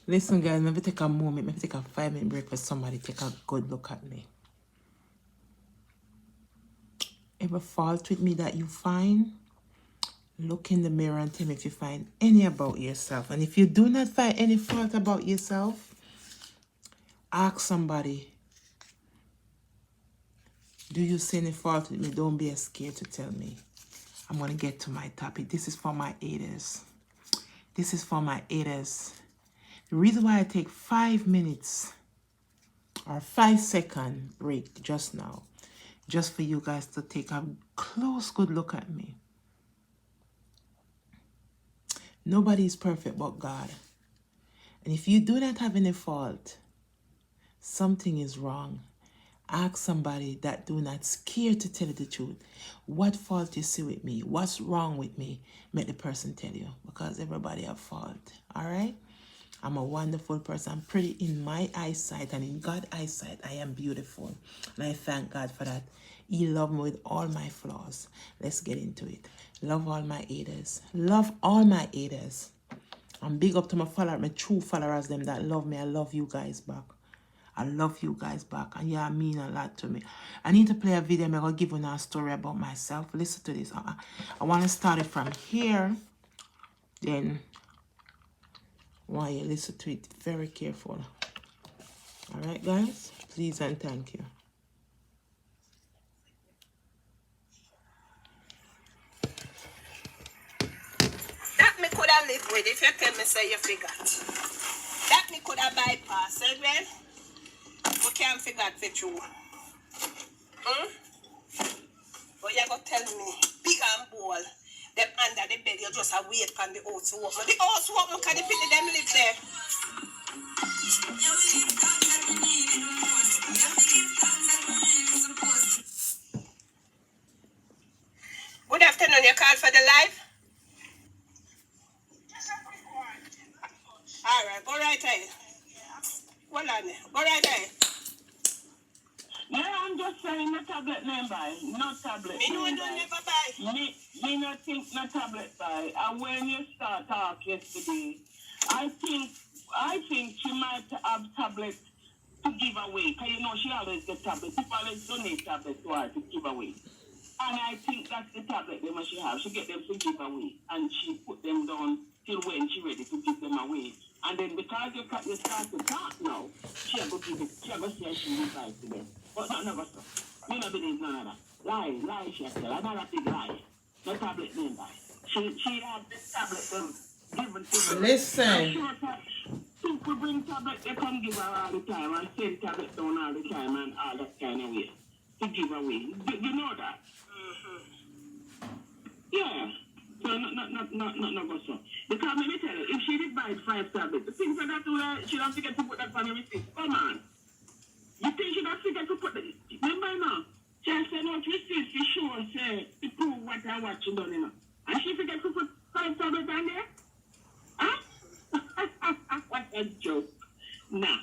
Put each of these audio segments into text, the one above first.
Listen, guys, maybe take a moment, maybe take a 5-minute break for somebody take a good look at me. Ever fault with me that you find? Look in the mirror and tell me if you find any about yourself. And if you do not find any fault about yourself, ask somebody, do you see any fault with me? Don't be scared to tell me. I'm going to get to my topic. This is for my haters. This is for my haters. The reason why I take 5 minutes or 5-second break just now, just for you guys to take a close, good look at me. Nobody is perfect but God. And if you do not have any fault, something is wrong. Ask somebody that do not scare to tell you the truth. What fault you see with me? What's wrong with me? Make the person tell you. Because everybody have fault. Alright? I'm a wonderful person. I'm pretty in my eyesight. And in God's eyesight, I am beautiful. And I thank God for that. He loved me with all my flaws. Let's get into it. Love all my haters. Love all my haters. I'm big up to my followers, my true followers, them that love me. I love you guys back. I love you guys back. And yeah, mean a lot to me. I need to play a video. I'm going to give you a story about myself. Listen to this. I want to start it from here. Then, I want you to listen to it very careful. Alright, guys? Please and thank you. That me could have lived with if you tell me say you forgot. That me could have bypassed, well. We can't figure out for true. But you got to tell me, big and ball, them under the bed, you just a wait for the house to open. The house open because the people them live there. Good afternoon, you called for the live? Alright, go right ahead. Hold on, go right ahead. Yeah, I'm just saying no tablet name buy. No tablet. Me no don't never buy. Me not think no tablet buy. And when you start talk yesterday, I think she might have tablet to give away. Because you know she always get tablet. People always donate tablet to her to give away. And I think that's the tablet them she have. She get them to give away. And she put them down till when she ready to give them away. And then because you start to talk now, she will give it. She will say she will buy to them. But not never so. Me not believe none of that. Lie, she tell. Another big lie. No tablet name buy. She have this tablet given to her. Listen. Sure, people bring tablet, they come give her all the time and send tablet down all the time and all that kind of way. To give away. You know that? Yeah. So not go so. Because let me tell you, if she did buy 5 tablets, the things like that, she'll have to get to put that on the receipt. Come on. You think she'll have to get to put the... Remember now? She said no receipt for sure, say, to prove what I watch you done, you know. And she forget to put 5 tablets on there? Huh? What a joke. Nah.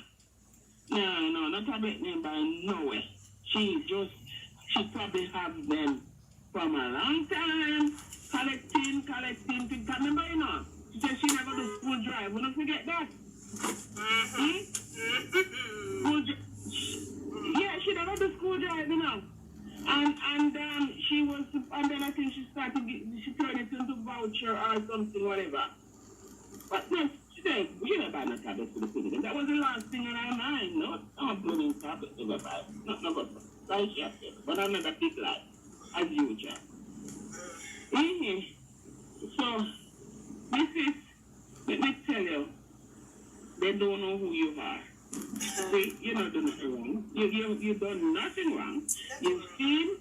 No, not tablet name by no way. She probably have them from a long time, collecting. Remember, you know, she said she never do school drive. We don't forget that. Yeah, she never do school drive, you know. And then I think she turned it into voucher or something, whatever. But no, she said, we never buy no tablets for the children. That was the last thing in our mind, no? I'm putting tablets to buy. Not good. Like she said. But I'm not a big lie. As usual. So, this is, let me tell you, they don't know who you are. See, you're not doing nothing wrong. You've done nothing wrong. You've seen,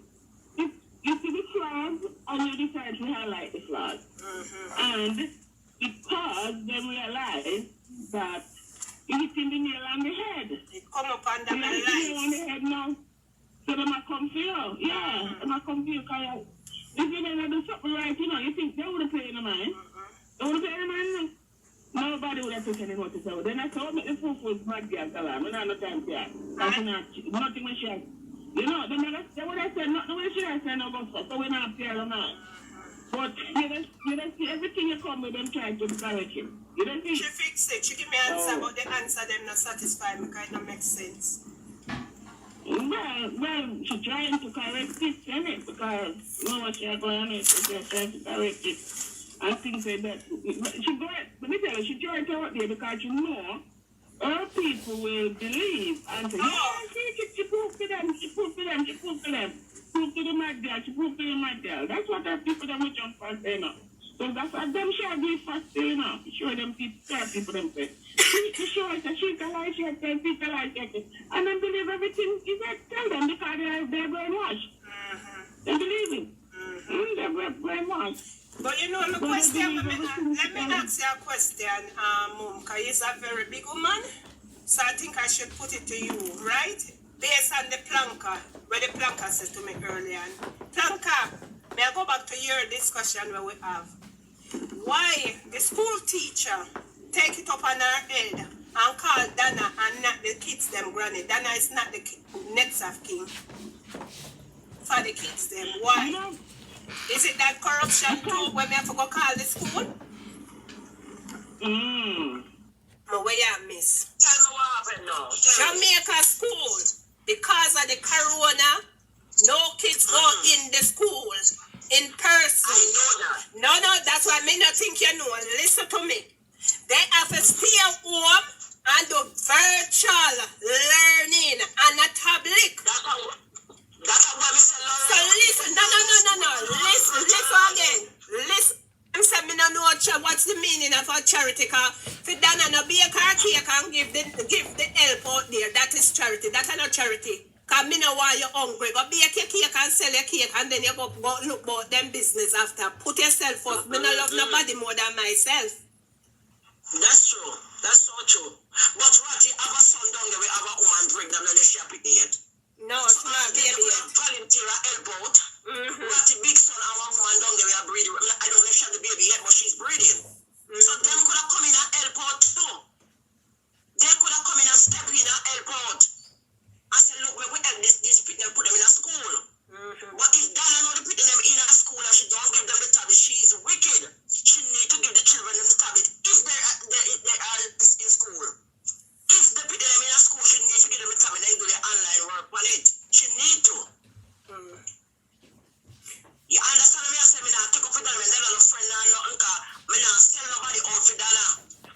you see the flaws, and you decide to highlight the flaws. And because they realize that you're hitting the nail on the head. It come up under my life. Nail on the head now. So they might come for you. Yeah, they might come for you because if you never do something right, you know, you think they would have paid no mind. They would have paid no mind. Nobody would have taken any notice of it. Then I saw me the fool was mad girl tell her. I don't have no time for her. Nothing when she has. You know, they would have said nothing when she has said no go so we're not fair or not. But But you don't see everything you come with them trying to encourage him. You don't see? She fixed it. She give me answer, but the answer them not satisfy me because it don't make sense. Well, she's trying to correct it, isn't it? Because you know what she's going on, she's trying to correct it. And things like that. She go, let me tell you, she trying to out there because you know her people will believe and say, yeah, she proved to them, she proved to them, she proved to them. Prove to the mad girl, she proved to the mad girl. That's what her people them will jump first, you know. So that's what them shall do first, you know. Show them people them say. She show us that she can lie, she can people like it. And then believe everything she said, tell them because they're brainwashed. They believe it. They're brainwashed. But you know, the question, let me ask you a question, Mom, because you're a very big woman. So I think I should put it to you, right? Based on the planker, where the planker said to me earlier. Planker, may I go back to your discussion where we have? Why the school teacher take it up on her head and call Dana and not the kids them granny? Dana is not the next of king for the kids them. Why? Is it that corruption too when we have to go call the school? But where you miss? Tell me what happened now. Jamaica school, because of the corona, no kids go in the school in person. I know that. No, that's why me not think you know. Listen to me. They have to stay home and do virtual learning and a tablet. That's what we say. So listen, no. Listen again. Listen. I'm saying me no know what's the meaning of a charity car. For Dana no bake her cake and give the help out there. That is charity. That's not charity. Cause me no want you hungry. Go bake your cake and sell your cake and then you go look about them business after. Put yourself first. Me no love nobody more than myself. That's true. That's so true. But Ratty have a son down there. We have a woman pregnant and they shop it yet. No, it's not baby yet. Volunteer help out. Ratty big son and one woman down there we are breeding. I don't know if she have the baby yet, but she's breeding. So them could have come in and help out too. They could have come in and step in and help out. I said, look, we help these people and put them in a school. But if Dana know the putting them in a school and she don't give them the tablet, she is wicked. She need to give the children the tablet if they are in school. If they put them in a school, she need to give them the tablet and do the online work on it. She need to. You understand me? I say, me not take up for Dana, me not a friend, nothing, because me not sell nobody out for Dana.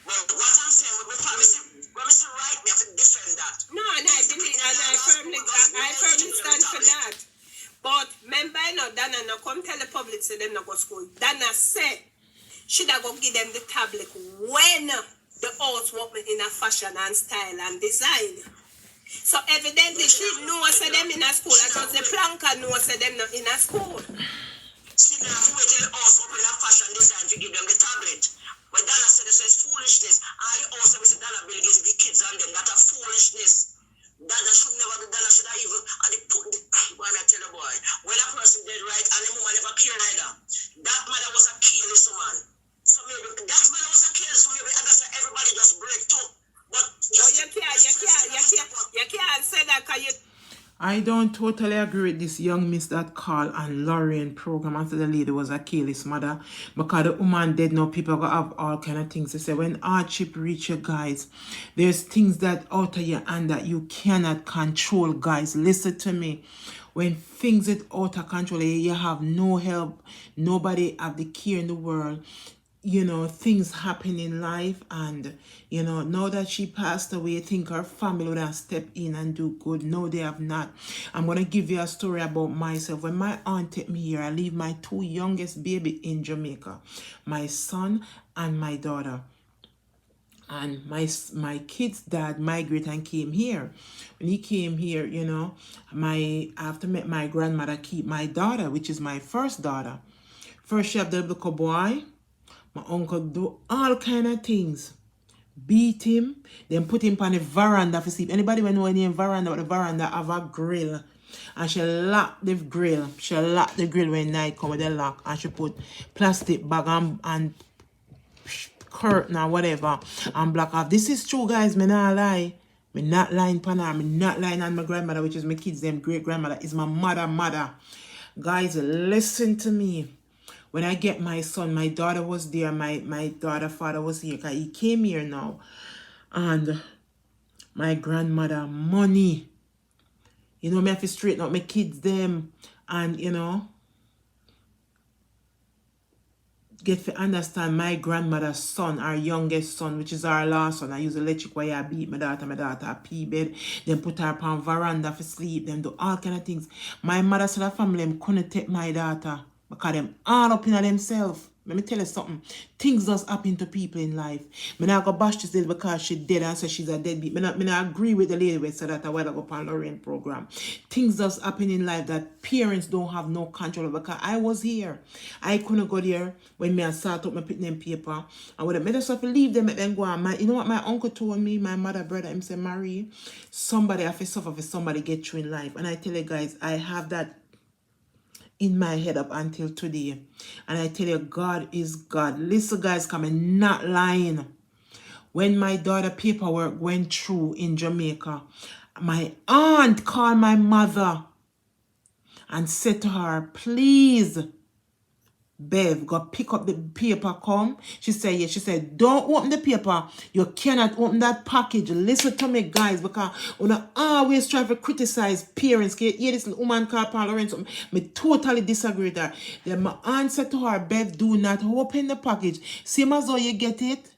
But what I'm saying, when me say right, me have to defend that. No, and I firmly stand for that. But remember, Dana no come tell the public say them no go school. Dana said should I go give them the tablet when the house work in a fashion and style and design. So evidently she knows say them in a school, because the planker knows say them not in a school. She now wait till the house open in a fashion design to give them the tablet. But Dana said this is foolishness. All the house we say Dana Bill gives the kids on them. That's a foolishness. Dana should never do. Dana should have even why I tell the boy, when a person dead right and the woman never care either. That mother was a careless woman. So maybe that mother was a careless, so maybe everybody just break too. But you can't say that because you. I don't totally agree with this young miss that called and Lorraine program after the lady was a careless mother, because the woman dead now. People go have all kind of things. They say when hardship reach you guys, there's things that out of your hand that you cannot control, guys. Listen to me. When things is out of control, you have no help, nobody have the care in the world. You know, things happen in life, and you know, now that she passed away, I think her family would have stepped in and do good. No, they have not. I'm gonna give you a story about myself. When my aunt took me here, I leave my two youngest baby in Jamaica, my son and my daughter. And my kid's dad migrated and came here. When he came here, you know, I have to make my grandmother keep my daughter, which is my first daughter. First, she have the little boy. My uncle do all kind of things. Beat him, then put him on the veranda for sleep. Anybody when know any veranda, but the veranda have a grill. And she lock the grill. She lock the grill when night come with the lock. And she put plastic bag and curtain or whatever and block off. This is true, guys. Me not lie. Me not lying pan her. Me not lying on my grandmother, which is my kids' them great grandmother. Is my mother. Guys, listen to me. when I get my son, my daughter was there, my daughter father was here, because he came here now. And my grandmother, money. You know, me have to straighten up my kids them. And, you know, get to understand my grandmother's son, our youngest son, which is our last son. I use electric wire, beat my daughter a pee bed, then put her upon veranda for sleep, then do all kind of things. My mother said her family them couldn't take my daughter because them all up in themselves. Let me tell you something. Things does happen to people in life. Me not go bash this lady because she dead and say she's a deadbeat. Me not agree with the lady who said that a while ago on Lorraine program. Things does happen in life that parents don't have no control over. Because I was here. I couldn't go there when me and start up my putting them paper. I would have made us leave them and then go on. You know what my uncle told me, my mother, brother, him say, Marie, somebody have to suffer for somebody get through in life. And I tell you guys, I have that in my head up until today. And I tell you, God is God. Listen, guys, I'm not lying. When my daughter paperwork went through in Jamaica, my aunt called my mother and said to her, please, Bev, go pick up the paper, come. She said, yes. She said, don't open the paper. You cannot open that package. Listen to me, guys, because when I always try to criticize parents, hear this woman called Paul Lawrence, I totally disagree with her. Then my aunt said to her, Bev, do not open the package. Same as though you get it,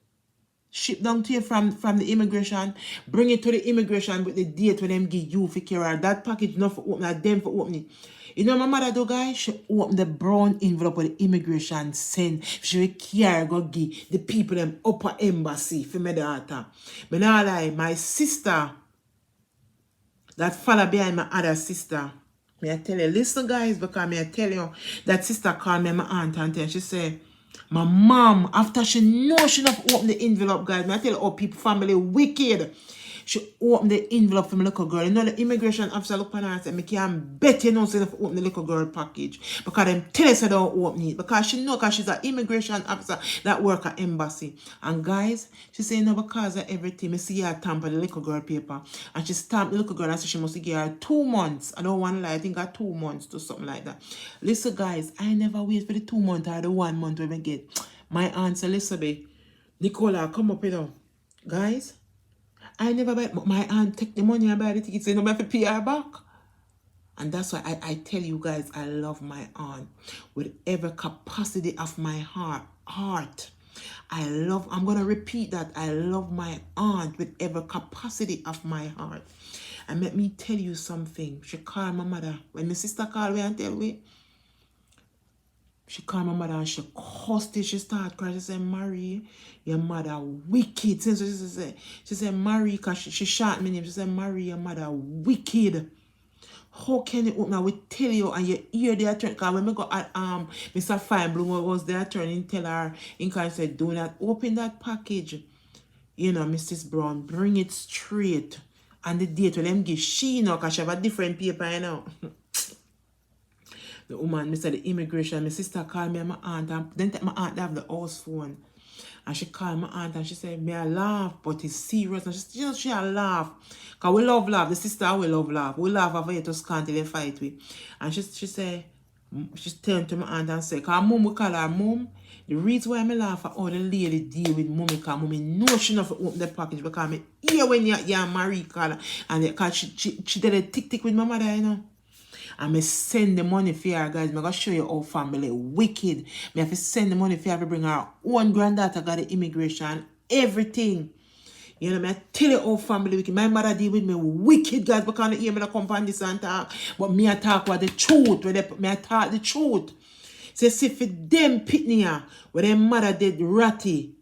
ship down to you from the immigration, bring it to the immigration with the date when them give you for care. That package not for opening, them for opening. You know my mother do, guys? She opened the brown envelope with the immigration send. She will care go give the people them upper embassy for my daughter. But now lie, my sister that follow behind my other sister. May I tell you, listen guys, because may I tell you, that sister called me my aunt and she said, my mom, after she know she not open the envelope, guys, may I tell you, oh, people, family wicked. She opened the envelope for my little girl. You know, the immigration officer look on her and say, I can't bet you know say if open the little girl package. Because them tell us they don't open it. Because she know, because she's an immigration officer that work at embassy. And guys, she say, no, because of everything, I see her tamper the little girl paper. And she stamped the little girl and said she must give her 2 months. I don't want to lie, I think her 2 months to something like that. Listen, guys, I never wait for the 2 months or the 1 month when I get. My aunt said, Elizabeth, Nicola, come up, you know. Guys, I never buy, but my aunt take the money and buy the tickets, so you know, I have to pay her back. And that's why I tell you guys, I love my aunt with every capacity of my heart. I'm going to repeat that. I love my aunt with every capacity of my heart. And let me tell you something. She called my mother. When my sister called me and tell me, she called my mother and she cussed it. She started crying. She said, Marie, your mother wicked. So she said, Marie, because she shot my name. She said, Marie, your mother wicked. How can you open? I will tell you, and you hear the attorney. Because when we got at Mr. Feinblum was the attorney, and tell her, in kind said, do not open that package. You know, Mrs. Brown, bring it straight. And the date when them give she, you know, because she have a different paper, you know. The woman, Mr. the immigration, my sister called me and my aunt, and then my aunt have the house phone. And she called my aunt and she said, may I laugh, but it's serious. And she laugh. Because we love laugh. The sister, we love laugh. We laugh over here to scan till they fight with. And she said, she turned to my aunt and said, because mom, we call her mom. The reason why I laugh at how the lady deal with mommy, because mommy know she not open the package, because I hear when you're married, and because she did a tick with my mother, you know. And I send the money for her, guys. I'm going to show you how family wicked. I have to send the money for her to bring her own granddaughter, got the immigration, everything. You know, I tell you how family wicked. My mother deal with me wicked, guys, because I hear me come on this and talk. But me I talk about the truth. Me I talk the truth. So see for them pitney here, where their mother did ratty.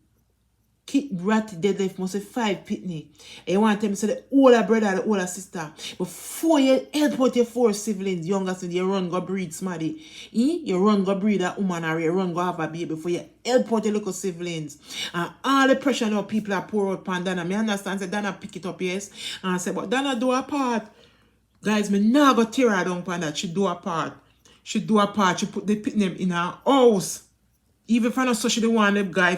Ratty dead life must say 5 pitney. And you want to tell me, say the older brother, the older sister. Before you help out your 4 siblings, younger son, you run go breed smarty. You run go breed a woman or you run go have a baby before you help out your little siblings. And all the pressure now people are pour out upon Dana. Me understand, say Dana pick it up, yes. And I say, but Dana do her part. Guys, me now go tear her down upon that. She do her part. She do her part. She put the pitney in her house. Even if I not so she the one them guy,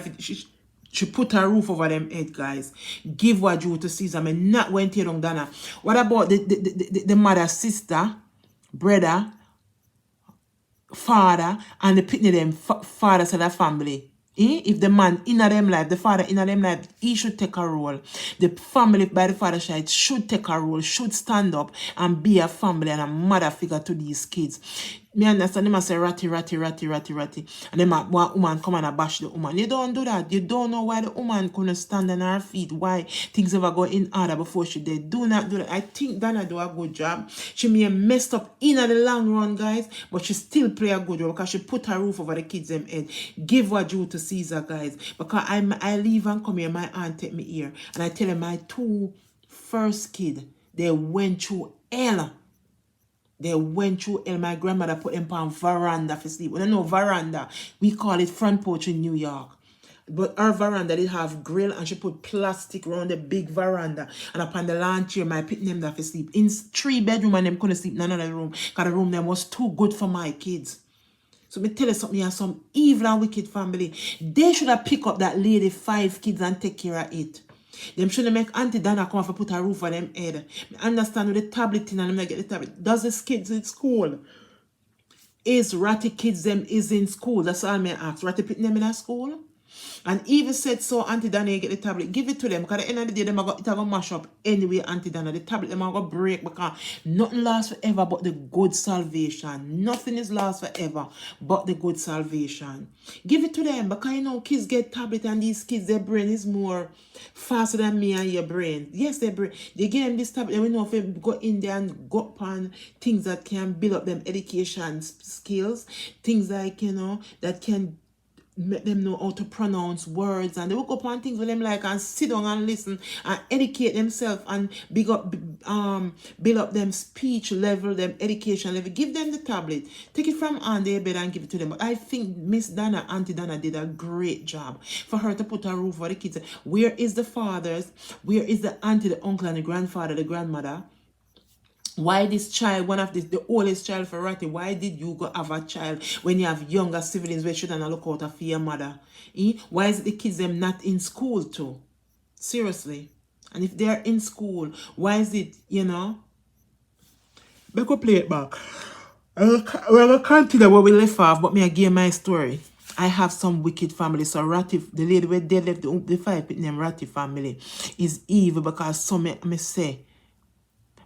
she put her roof over them head, guys. Give what due to Caesar. I not went here on Dana. What about the mother, sister, brother, father and the pitney them father side of family. If the man in them life, the father in them life, he should take a role. The family by the father side should take a role, should stand up and be a family and a mother figure to these kids. Me understand them say ratty. And then one woman come and bash the woman. You don't do that. You don't know why the woman couldn't stand on her feet, why things ever go in order before she did. Do not do that. I think Dana do a good job. She may have messed up in the long run, guys, but she still play a good role because she put her roof over the kids' head. Give what due to Caesar, guys. Because I leave and come here, my aunt take me here, and I tell her my 2 first kids, they went through hell. They went through hell. My grandmother put them on veranda for sleep. We don't know veranda. We call it front porch in New York. But her veranda did have grill and she put plastic around the big veranda. And upon the lawn chair, my pit them there for sleep. In 3 bedroom and them couldn't sleep in another room. Because the room them was too good for my kids. So me tell you something, you have some evil and wicked family. They should have picked up that lady 5 kids and take care of it. Them shouldn't make Auntie Dana come off and put a roof on them head. I understand with the tablet in and them not get the tablet. Does this kids in school? Is ratty kids them is in school? That's all me ask. Ratty put them in a school? And even said so, Auntie Dana get the tablet. Give it to them. Because at the end of the day, them it going to mash up anyway, Auntie Dana. The tablet them are going to break because nothing lasts forever but the good salvation. Nothing is last forever but the good salvation. Give it to them because you know kids get tablet and these kids, their brain is more faster than me and your brain. Yes, their brain. They give them this tablet and we know if they go in there and go upon things that can build up them education skills. Things like, you know, that can make them know how to pronounce words, and they will go upon things with them like and sit down and listen and educate themselves and build up them speech level, them education level. Give them the tablet, take it from on their bed and give it to them. But I think Miss Dana, Auntie Dana did a great job for her to put a roof for the kids. Where is the fathers? Where is the auntie, the uncle, and the grandfather, the grandmother? Why this child, one of the oldest child for Ratty, why did you go have a child when you have younger siblings where you shouldn't look out for your mother? Why is it the kids them not in school too? Seriously. And if they're in school, why is it, you know? We go play it back. We're going to continue where we left off, but me again my story. I have some wicked family. So Ratty, the lady where they left, the 5 name Ratty family is evil because some me say,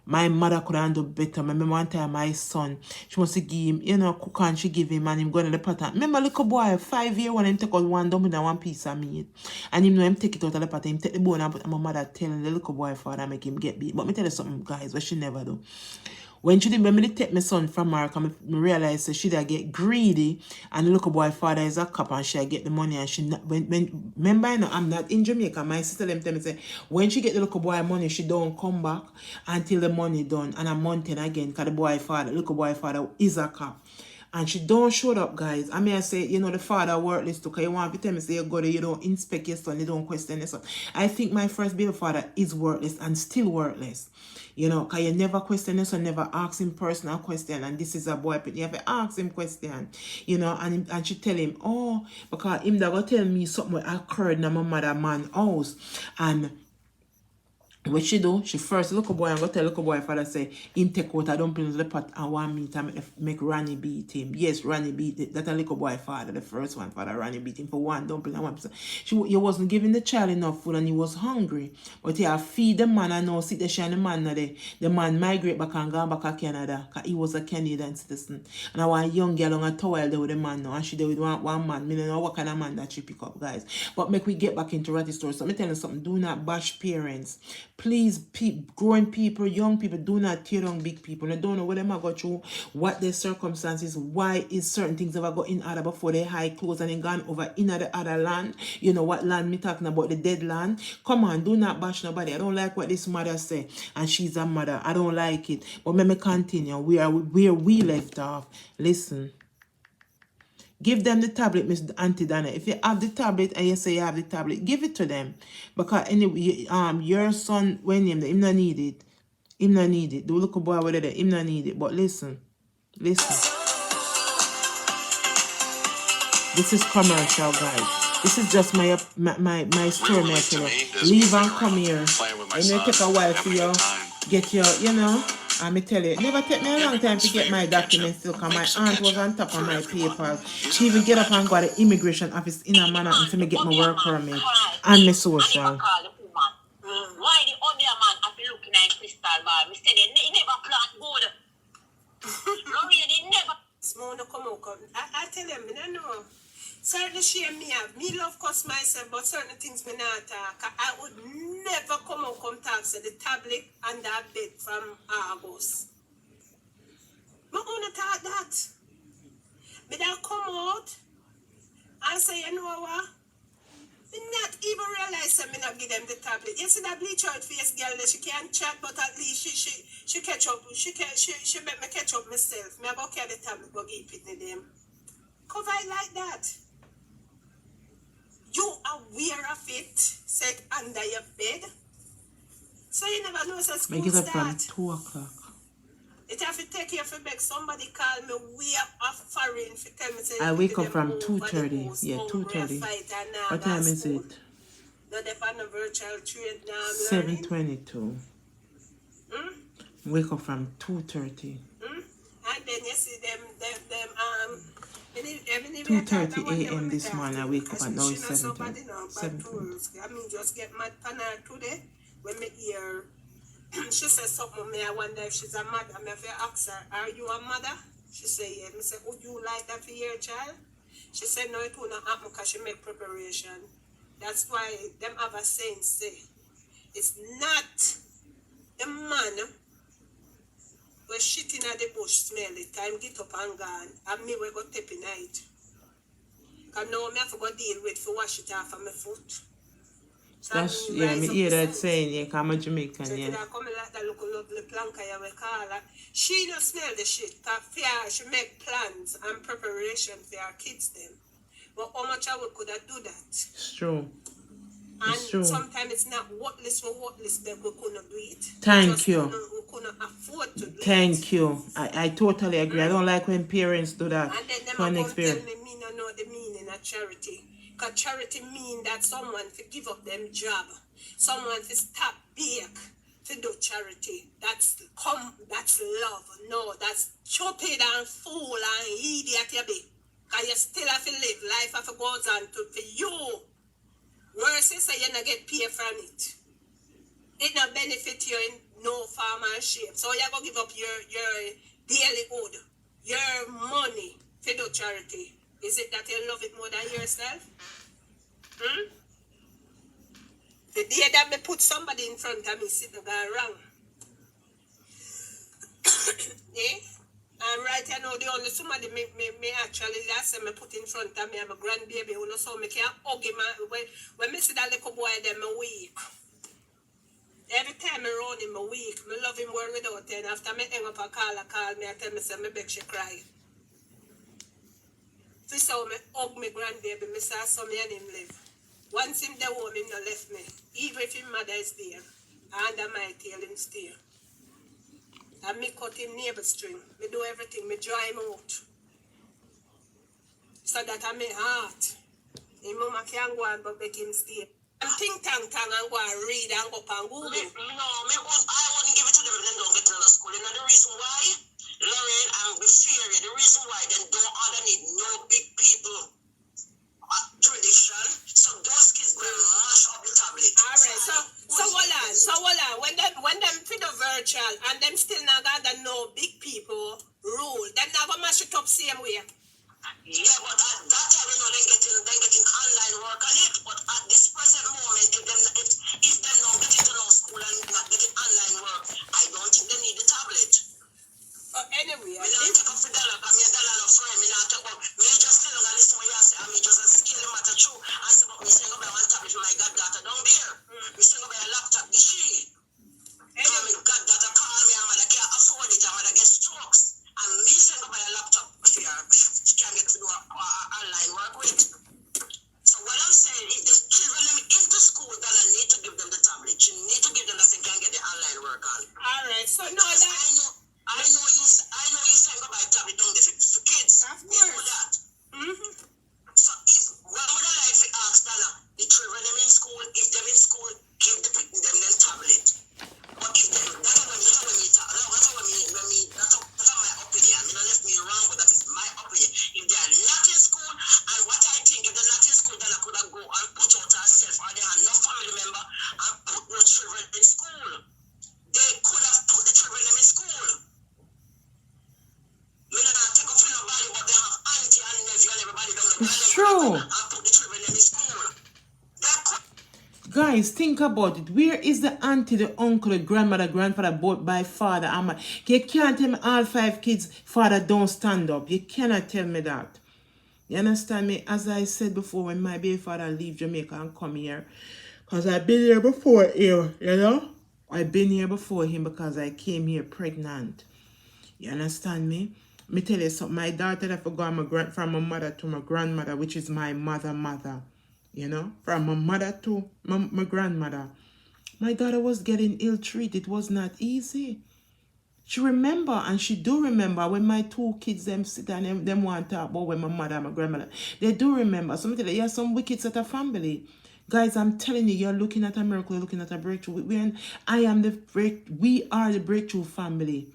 my mother could handle better. I remember one time my son, she wants to give him, you know, cook and she give him and him go to the pattern. Remember little boy, 5 years when him take out 1 dumpling and 1 piece of meat. And him know him take it out of the pattern, him take the bone and put my mother telling the little boy father make him get beat. But me tell you something, guys, what she never do. When me take my son from her, I realize that she get greedy and the little boy father is a cop and she get the money and she not, remember you know, I'm not in Jamaica. My sister them tell me say when she get the little boy money, she don't come back until the money done and a month in again because the little boy father is a cop. And she don't show up, guys. I mean, I say, you know, the father worthless too. Because you want to tell me, say, you go there, you don't inspect your son, you don't question your son. I think my first baby father is worthless and still worthless. You know, because you never question your son, never ask him personal question. And this is a boy, but you have to ask him question. You know, and she tell him, oh, because him that go tell me something occurred in my mother man's house. And what she do? She first look a boy and go tell little boy father say him take out a dumpling to the pot and want me to make Ranny beat him. Yes, Ranny beat it. That a little boy father, the first one father, Ranny beat him for 1 dumpling and 1 piece. You wasn't giving the child enough food and he was hungry. But he have feed the man and now sit there shine the man there. The man migrate back and gone back to Canada because he was a Canadian citizen. And I want a young girl on a towel there with the man now and she there with one man. I don't know what kind of man that she pick up, guys. But make we get back into Ratty story. So let me tell you something. Do not bash parents. Please, growing people, young people, do not tear down big people. They don't know what they might go through, what their circumstances, why is certain things ever go in other before they high clothes and then gone over in the other land. You know what land me talking about, the dead land. Come on, do not bash nobody. I don't like what this mother say, and she's a mother. I don't like it. But let me continue. Where we left off. Listen. Give them the tablet, Miss Auntie Dana. If you have the tablet and you say you have the tablet, give it to them. Because anyway, your son, when him not need it. Him not need it. The little boy over there, him not need it. But listen. This is commercial, guys. This is just my story, my killer. Leave and come here. And you take a while for you, get your, you know. And me tell you, it never take me a long time to get my documents too, because my aunt was on top of my papers. She even get up and go to the immigration office in a manner for me get my work permit and my social. Why the other man have to look in a crystal ball? Me say they never plant good. Lorraine, they never. Small no come out. I tell them, I know. Certain shame me have. Me love cuss myself, but certain things me not talk. I would never come out come talk to the tablet and that bed from August. I wanna talk that. But I come out and say, you know what? Me not even realize that me not give them the tablet. You see that bleach out face girl that she can't chat, but at least she catch up. She make me catch up myself. Me go carry the tablet, go give it to them. Cover it like that. You aware of it, set under your bed. So you never know so school Make it up from start. 2 o'clock. It have to take you for back. Somebody call me way off foreign for tell me say I wake up from two 2:30. Yeah, 2:30. What time is it? No, they find a virtual train now. 7:22. Wake up from 2:30. And then you see them 2:30 a.m. this morning. I wake up and now it's 7:30. I mean, just get mad pan her today when me hear she said something. Me, I wonder if she's a mother. Me have to ask her, are you a mother? She said, yeah. Me say, would you like that for your child? She said, no, it will not happen because she make preparation. That's why them have a saying, say, it's not the man who shitting at the bush smell it. Time get up and gone. And me we go tap in night. Because now me have to go deal with to wash it off of my foot. So That's, yeah, me hear that saying, yeah, because I'm a Jamaican, so yeah. come like that look lovely planka we call her. She don't smell the shit. Cause she make plans and preparation for her kids them. But how much we could have do that? It's true. And It's true. sometimes it's not worthless that we couldn't do it. Thank you. We couldn't afford to do it. Thank you. I totally agree. I don't like when parents do that. And then them To an are going to tell experience. me no know the meaning of charity. Because charity mean that someone to give up them job. Someone to stop bake to do charity. That's love. No, that's stupid and fool and idiot you be. Because you still have to live. Life have to go on for you. Worse is say you not get paid from it. It not benefit you in no form or shape. So you're going to give up your daily good, your money to do charity. Is it that you love it more than yourself? The day that me put somebody in front of me sitting around. Eh? And right now, the only somebody me actually last time me put in front of me, I'm a grandbaby, who know so me can't hug him. When me see that little boy, then me weak. Every time I run him, me weak. Me love him word without it. After me hang up a call me, I tell me, say, me beg she cry. So saw me hug me grandbaby, me saw some and him live. Once him there home, him not left me. Even if his mother is there, under my tail him stay. And me cut him neighbor string. Me do everything. Me dry him out. So that I my heart. His mama can go and but make him stay. And think tang and go and read and go up and Google. No, I wouldn't give it to them if they don't get to the school. You know the reason why? Lorraine, I'm fearing the reason why they don't underneath no big people tradition. So those kids going to mash up the tablet. Alright, so hold on. When them fit the virtual and them still not got the no big people rule, them never mash it up same way. Yeah, but at that time, you know, they getting online work on it. But at this present moment, if them not getting to no school and not getting online work, I don't think they need the tablet. Anyway, I don't take up for dollar, but me a dollar no friend. Me not talk about me just still gonna listen what you say. And me just a skill matter true. I say, but me say go buy one tablet for my goddaughter down there. Me say go buy a laptop. Is she? Anyway, my goddaughter call me and mother can't afford it. And mother get strokes. And me say go buy a laptop for her. She can't get to do online work with. So what I'm saying is, the children them into school, then I need to give them the tablet. You need to give them that they can get the online work on. All right. So no, that I know you say go buy tablet down there for kids. Of They know course. that. So if one would I like to ask Dana, the children them in school, if them in school, give them tablet. But if them, that's what we true. Guys, think about it. Where is the auntie, the uncle, the grandmother, grandfather, both by father and mother? You can't tell me all 5 kids, father don't stand up. You cannot tell me that. You understand me? As I said before, when my baby father leave Jamaica and come here, because I've been here before him, you know? I've been here before him because I came here pregnant. You understand me? Me tell you something. My daughter that forgot from my mother to my grandmother, which is my mother. You know? From my mother to my grandmother. My daughter was getting ill-treated. It was not easy. She remember, and she do remember when my 2 kids them sit and them want to talk about when my mother and my grandmother. They do remember. So me tell you, you're some wicked set of family. Guys, I'm telling you, you're looking at a miracle, you're looking at a breakthrough. We are the breakthrough family.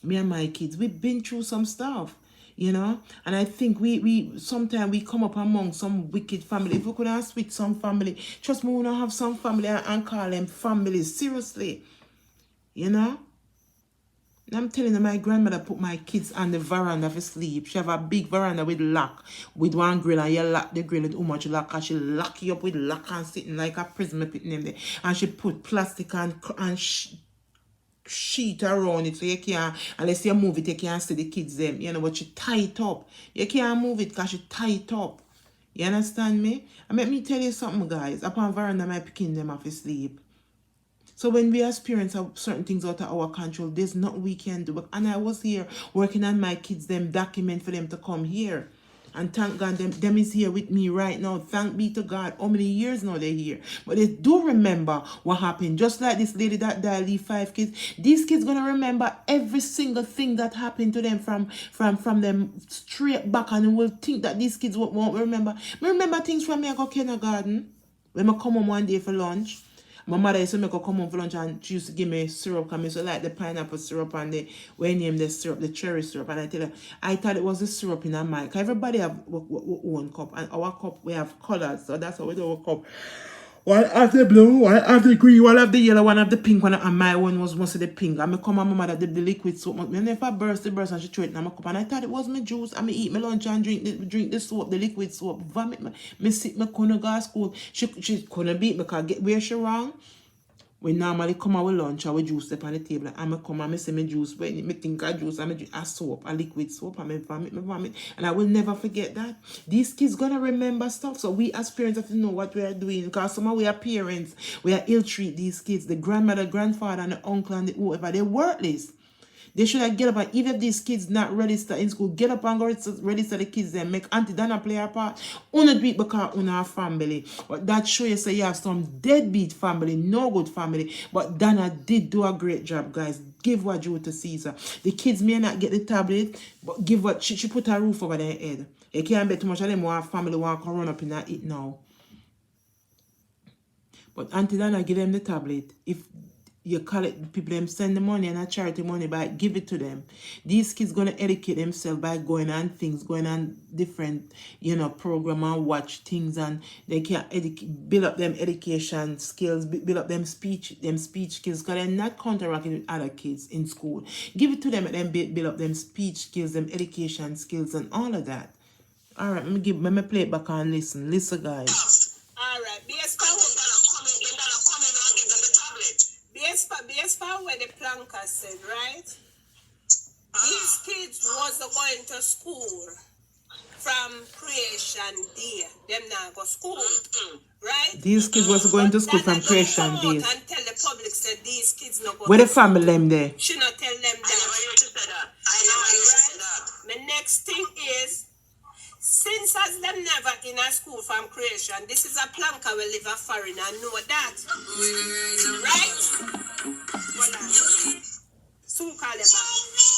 Me and my kids. We've been through some stuff, you know. And I think we sometimes we come up among some wicked family. If we could ask with some family, trust me, we don't have some family and call them families. Seriously. You know? And I'm telling you, my grandmother put my kids on the veranda for sleep. She have a big veranda with lock, with one grill, and you lock the grill with too much lock, and she lock you up with lock and sitting like a prison putting them there. And she put plastic and sheet around it so you can't, unless you move it, you can't see the kids them, you know, but she tie it up. You can't move it because she tie it up. You understand me? And let me tell you something, guys. Upon veranda, my picking them off sleep. So when we experience certain things out of our control, there's nothing we can do. And I was here working on my kids, them document for them to come here. And thank God, them is here with me right now. Thank be to God. How many years now they're here? But they do remember what happened. Just like this lady that died, leave 5 kids. These kids going to remember every single thing that happened to them from them straight back. And will think that these kids won't remember. I remember things from me I go kindergarten. When I come home one day for lunch. My mother used to make her come home for lunch and she used to give me syrup. And I used to like the pineapple syrup and the, what you name the syrup, the cherry syrup. And I tell her, I thought it was the syrup in a mic. Everybody have one cup. And our cup, we have colors. So that's how we do our cup. One have the blue, one have the green, one have the yellow, one have the pink one. And my one was mostly the pink. And I come and my mother did the liquid soap. And if I burst and she threw it in my cup. And I thought it was my juice. And I eat my lunch and drink the soap, the liquid soap. Vomit. Me sit, me couldn't go to school. She couldn't beat me because get where she wrong. We normally come out with lunch and we juice up on the table. And I come and I say my juice. When I think I juice, I soap, a liquid soap, and I vomit. And I will never forget that. These kids gonna remember stuff. So we as parents have to know what we are doing. Because some of we are parents, we are ill-treat these kids. The grandmother, grandfather, and the uncle, and the whoever, they're worthless. They should have get up and even if these kids not register in school, get up and go register the kids and make Auntie Dane play her part. Only do it because on our family. But that show you say you have some deadbeat family, no good family. But Dana did do a great job, guys. Give what due to Caesar. The kids may not get the tablet, but give what she put a roof over their head. You can't bet too much of them want family want to run up in that it now. But Auntie Dana give them the tablet. If you call it, people them send the money and a charity money by give it to them. These kids gonna educate themselves by going on things, going on different, program and watch things, and they can build up them education skills, build up them speech skills, because they're not counteracting with other kids in school. Give it to them and then build up them speech skills, them education skills, and all of that. All right, let me play it back and listen. Listen, guys. All right, BS for where the planker said, right? These kids was going to school from creation day. Them now go school, right? These kids was going to school from creation day. And tell the public said these kids not go. Where the family them there? Should not tell them that. I never used to say that. My next thing is, since as them never in a school from creation, this is a planker will live a foreigner and know that. Right? Soon call them back.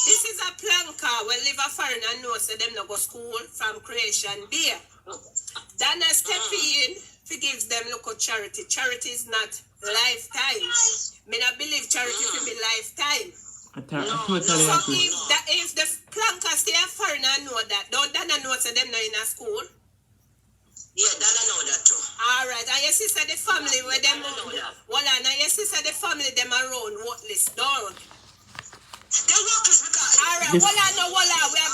This is a planker will live a foreigner and know so them not go school from creation beer. Then I step in, forgives them local charity. Charity is not lifetime. Me not believe charity will be lifetime. So if the planker stay a foreigner know that, don't Dana know so them not in a school? Yeah, Dana know that too. Alright, and your sister the family where them know that. Well, and your sister the family them around worthless, don't. Them Alright, The voila, we are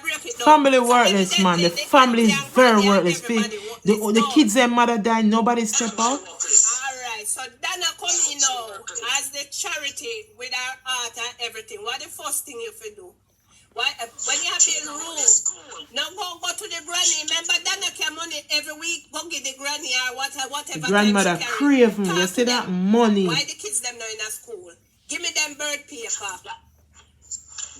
breaking down. family So worthless, man. The evidently, family is auntie and very granny and worthless. everybody work The this down. kids and mother died, nobody step out. Alright, so Dana come in now as the charity with our art and everything. What the first thing you fi do? Why when you have the room, now go to the granny. Remember Dana can money every week. Go get the granny or whatever. Grandmother time she carry. crave me. You Talk see to that them. money. Why the kids them now in a school? Give me them bird paper.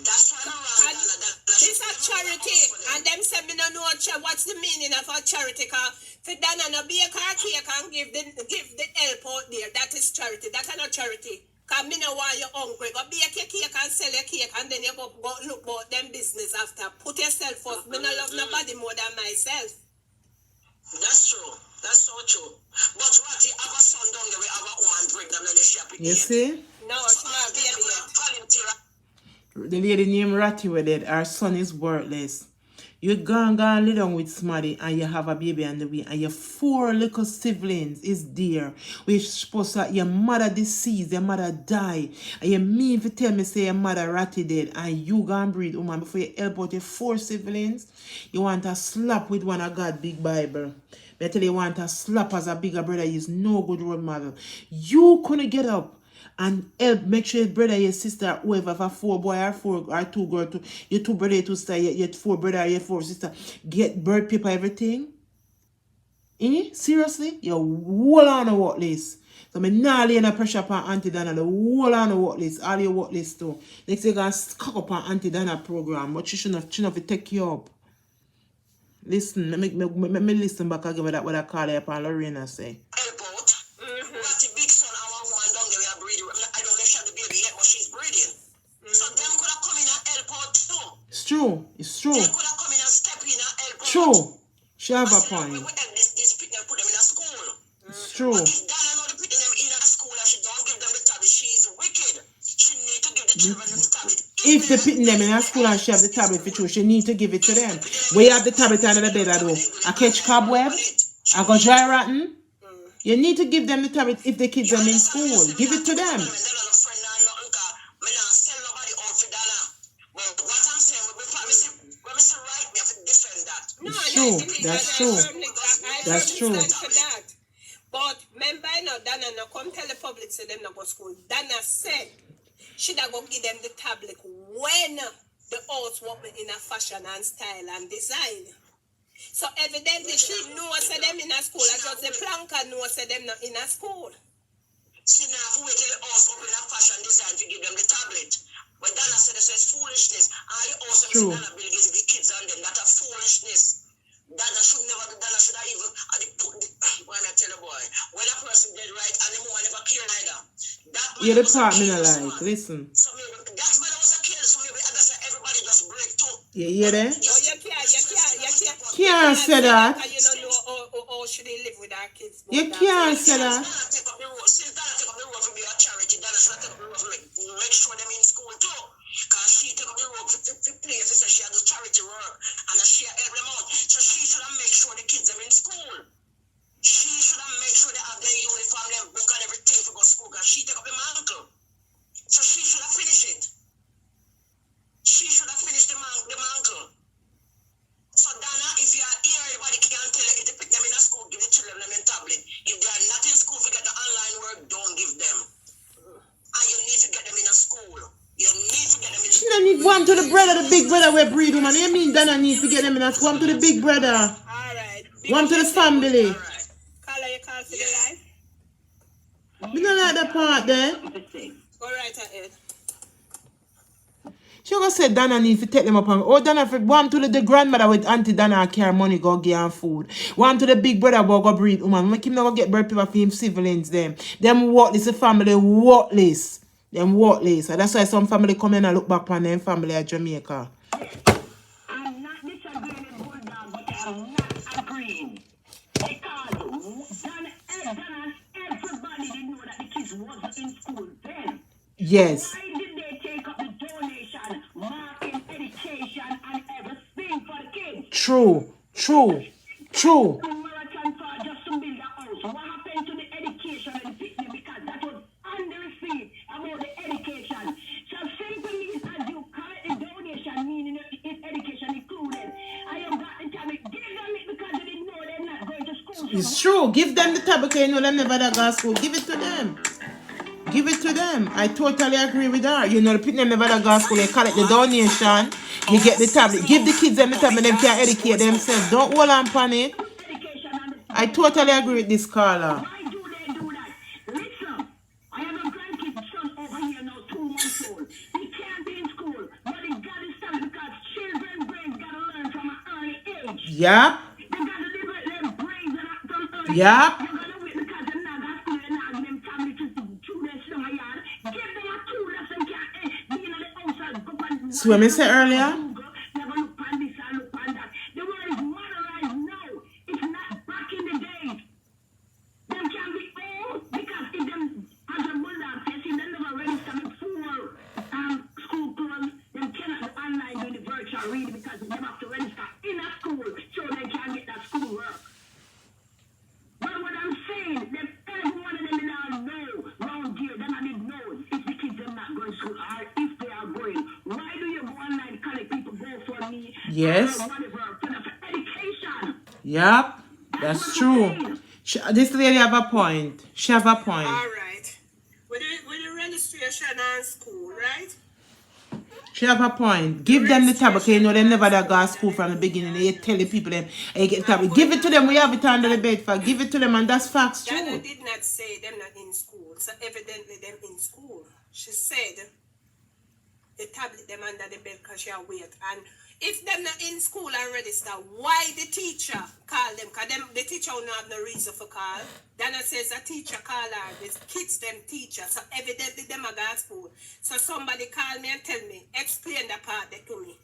That's why And this a charity, and them say me no know what's the meaning of a charity. Cause for Dana no bake her cake and give the help out there. That is charity. That's not charity. Cause me no want you hungry. Go bake your cake and sell your cake, and then you go look about them business after. Put yourself first. Me no love nobody more than myself. That's true. That's so true. But Ratty have a son down there. We have a woman pregnant and the shop again. You see? No, it's not baby yet. Volunteer. The lady named Ratty with it, her son is worthless. You go and lay down with somebody and you have a baby on the way and your 4 little siblings is there. We're supposed to your mother deceased, your mother died. And you mean to tell me say your mother Ratty dead and you go and breed woman before you help out your 4 siblings? You want to slap with one of God big Bible. I tell you want to slap as a bigger brother is no good role model. You couldn't get up and help make sure your brother, your sister, whoever, if a 4 boy or 4 or 2 girl, your 2 brother, your 2 sister, your 4 brother, your 4 sister, get birth paper, everything. Seriously? You hold on to what list. So me nah lay no pressure upon Auntie Dana. The whole on the work list, all your work list too. Next you gonna cock up on Auntie Dana program, but she shouldn't have take you up. Listen, me listen back again with that what I call her upon Lorena say. Help out. Ratty big son, our woman down there, we are breeding. I don't know if she had the baby yet, but she's breeding. So them could have come in and help out too. It's true. It's true. They could have come in and step in and help out. True. She have a We point. help this put them in a school. It's true. But if Dana know they putting them in a school and she don't give them the tablet, she is wicked. She need to give the children the tablet. If they putting them in a school and she have the tablet for true, she need to give it to them. Where you have the tablet under the bed, I do. I catch cobweb. I go dry rotten. You need to give them the tablet if the kids are in school. Give it to them. It's true. That's true. That's true. But remember, Dana no come tell the public say them no go school. Dana said she da go give them the tablet when the house work in a fashion and style and design. So evidently she knows say them in a school. I just the planker knows say them not in a school. She now have to wait till the house open a fashion design to give them the tablet. When Dana said this is foolishness, all the house and Dana Bill gives the kids and them that are foolishness. Dana should never do. Dana should have even when I tell a boy, when a person dead right and the woman never care either. That man You're the was part a me killer, not man. like. Listen. So maybe that man was a killer, so maybe others say everybody just break too. You hear that? Oh, you can't. Can't say that. You don't know how should they live with our kids. You can't say that. Dana take up the role. Since Dana take up the role to be a charity, Dana should take up the role to make sure them in school too. Because she take up the role to play if she has the charity work and she help them out. So she should have make sure the kids are in school. She should have make sure they have their uniform, their book and everything to go to school because she take up the mantle. So she should have finished it. She should have finished the mantle. So Dana, if you are here, everybody can tell you if they pick them in a school, give the children them in tablet. If they are not in school, if you get the online work, don't give them. And you need to get them in a school. You need to get them in a She school. don't need one to the brother, the big brother we breed woman. You mean Dana needs to get them in a school? One to the big brother. Alright. One to the family. Alright. Call you call to the life. We don't like that part there. Go right ahead. She gonna say Dana need to take them up and Dana for one to the grandmother with Auntie Dana carry money go give her food. One to the big brother go breed woman. Make him not go get birth paper for him siblings them. Them worthless family worthless. Them worthless. And that's why some family come in and look back on them family at Jamaica. I'm not disagreeing with Bulldog, but I'm not agreeing. Because everybody didn't know that the kids wasn't in school then. Yes. Why did they take up the donation, marking, education, and everything for the kids? True. The marathon for just to build a house. What happened to the education and fitness? Because that was under the seat about the education. So simply school. It's true. Give them the tablet. You know them never that go to school. Give it to them. Give it to them. I totally agree with her. You know, the people never that go to school. They collect the donation. You get the tablet. Give the kids them the tablet. Them can educate themselves. Don't hold on upon it. Education and the I totally agree with this caller. Why do they do that? Listen, I have a grandkid son over here now, 2 months old. He can't be in school, but he got to start because children's brains got to learn from an early age. Yup. They got to develop their brains from early Yup. age. You're going to wait because they're not going to school and not them family to chew their summer yard. Give them a tool that they can't be in the outside. Go and So what I said earlier? never look on this and look on that. The world is modernized now. It's not back in the days. Them can be old because if them as a bulldog test, if they never register before school close, them cannot go online doing the virtual reading because they never have to register in a school so they can get that school work. But what I'm saying, them every one of them did not know round here, them I didn't know if the kids are not going to school or if they are going. Why do you go online collect people go for me? Yes. Or whatever, for education. Yup. That's true. This lady have a point. She have a point. All right. With the registration and school, right? She have a point. Give them the tablet. You know them never that go to school from the beginning. They tell the people them, hey, get the tablet. Give it to them. We have it under the bed for. Give it to them, and that's facts Dana true. did not say them not in school, so evidently them in school. She said the tablet them under the bed because she are wait. And if them not in school and register, why the teacher call them? Because them the teacher will not have no reason for call. Dana says a teacher call her, the kids them teacher. So evidently them are going to school. So somebody call me and tell me, explain the part there to me.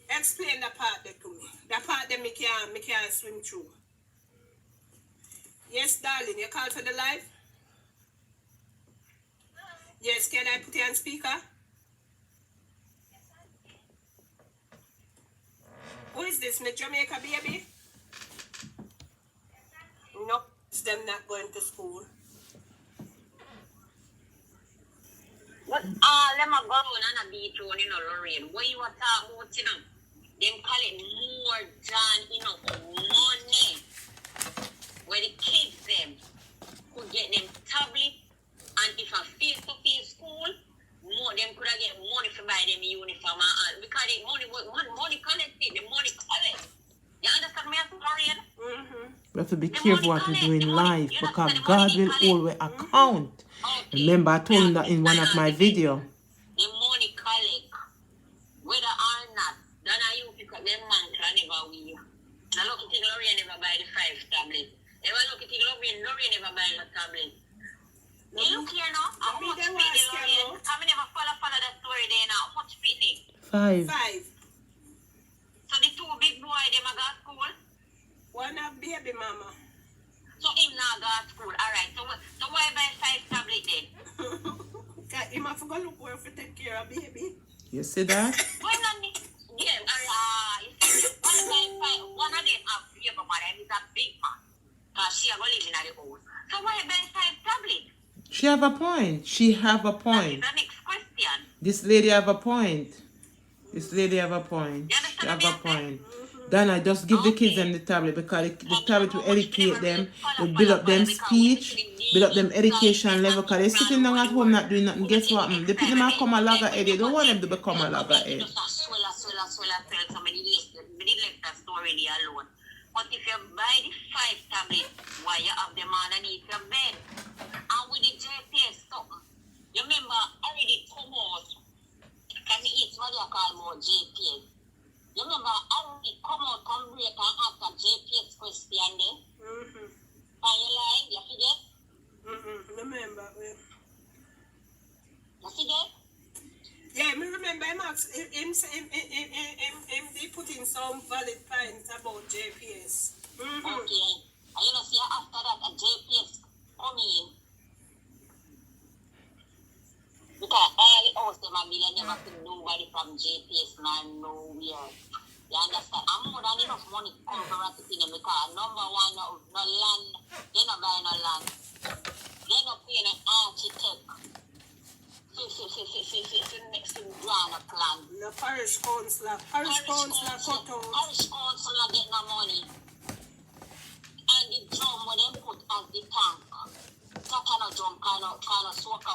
Explain the part there to me. The part that me can't swim through. Yes, darling, you called for the live? Yes, can I put you on speaker? Who is this, my Jamaica baby? Nope, it's them not going to school. But all them are going on a beach on, Lorraine. What you are talking about, them collect more than, money. Where the kids them could get them tablet, and if a face-to-face school, more them could have get money for buy them uniform and because the money collected, the money collect. You understand me, Lorraine? Mm-hmm. We have to be careful what we do in life because God will always account. Okay. Remember, I told him that in one of my videos. The money collect, whether or not, then you pick up them man can never we. Now look at the Lorraine never buy the 5 tablet. Ever look at the Lorraine never buy the tablet. You look here now, how much feed the Lorraine? I never follow that story there now. How much feeding? 5. 5. So the 2 big boy, them a go to school? One have baby mama. So him not go to school, alright. So why buy 5 tablet then? Cause him have to go look where to take care of baby. You see that? Why not? Yeah, you see, one of them have baby mother and he's a big man. Because she a go live in the house. So why buy 5 tablet? She have a point. She have a That point. is the next question. This lady have a point. This lady have a point. You She understand have a what I'm point. Dana, just give the kids them the tablet because the tablet will educate them, will build up them speech, build up them education level because they're sitting down at home not doing nothing. Guess what? The people might come a loggerhead. They don't want them to become a loggerhead. Just a swell, somebody left that story there alone. But if you buy the 5 tablet, why you have them underneath your bed? And with the GPS something, you remember already come out, because it's what you call more GPS. You remember already come out, come break and answer GPS question there? Mm-hmm. And you lie, you forget? Mm-hmm. Remember. You forget? Yeah, me remember him put in some valid points about GPS. Mm-hmm. Okay. And you know, see, after that, a GPS come in. Because all the house, them a million never see nobody from GPS, man, nowhere. You understand? And more than enough money come for us to see them because number one, no land, they not buy no land. They not pay an architect. Next to ground a plan. The parish councillor cut out. Parish councillor get no money. And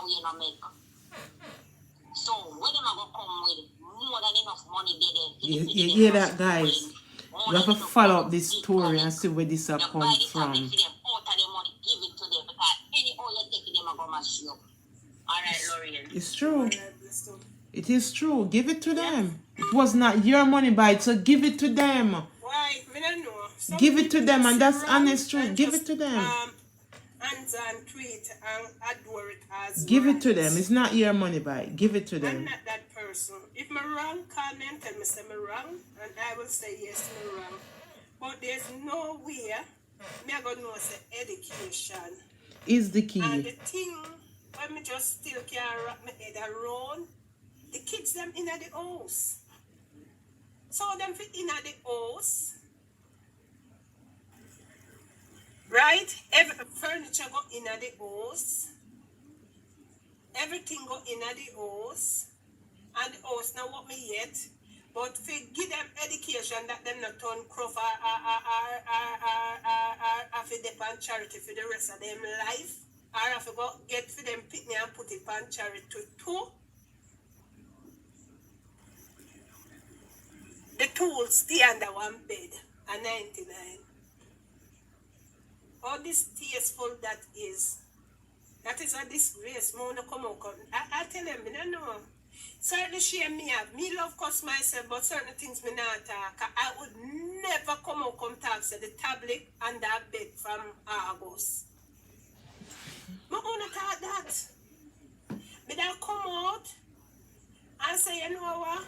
we not make. So when them go come with more than enough money You hear that, guys? You have to follow up this story and see where this comes from. Out of the money, give it to them because any oil you take them are gonna mash you up. Alright, Lorian. It's true. It is true. Give it to them. It was not your money, by it, so give it to them. Why? I don't know. Some Give it to people them, just and that's run honest truth. and Give just, it to them. Answer and tweet and adore it as Give right. it to them. It's not your money, by it. Give it to I'm them. not that person. If I'm wrong, call me and tell me say I'm wrong, and I will say yes, I'm wrong. But there's no way me I gonna know say education. Is the And key. the thing when me just still can't wrap my head around, the kids them in the house. So them fit in the house. Right? Every furniture go in the house. Everything go in the house. And the house now what me yet. But if you give them education that them not turn crop or have to depend charity for the rest of them life. Or have to go get for them pitney and put it on charity too. The tools stay under one bed at 99. All this tasteful that is a disgrace. More no come out. I tell them, I don't know. Certain shame me have. Me love cuss myself, but certain things me not talk. I would never come out come talk say the tablet and that bed from August. I wanna talk that. But I come out and say, you know what?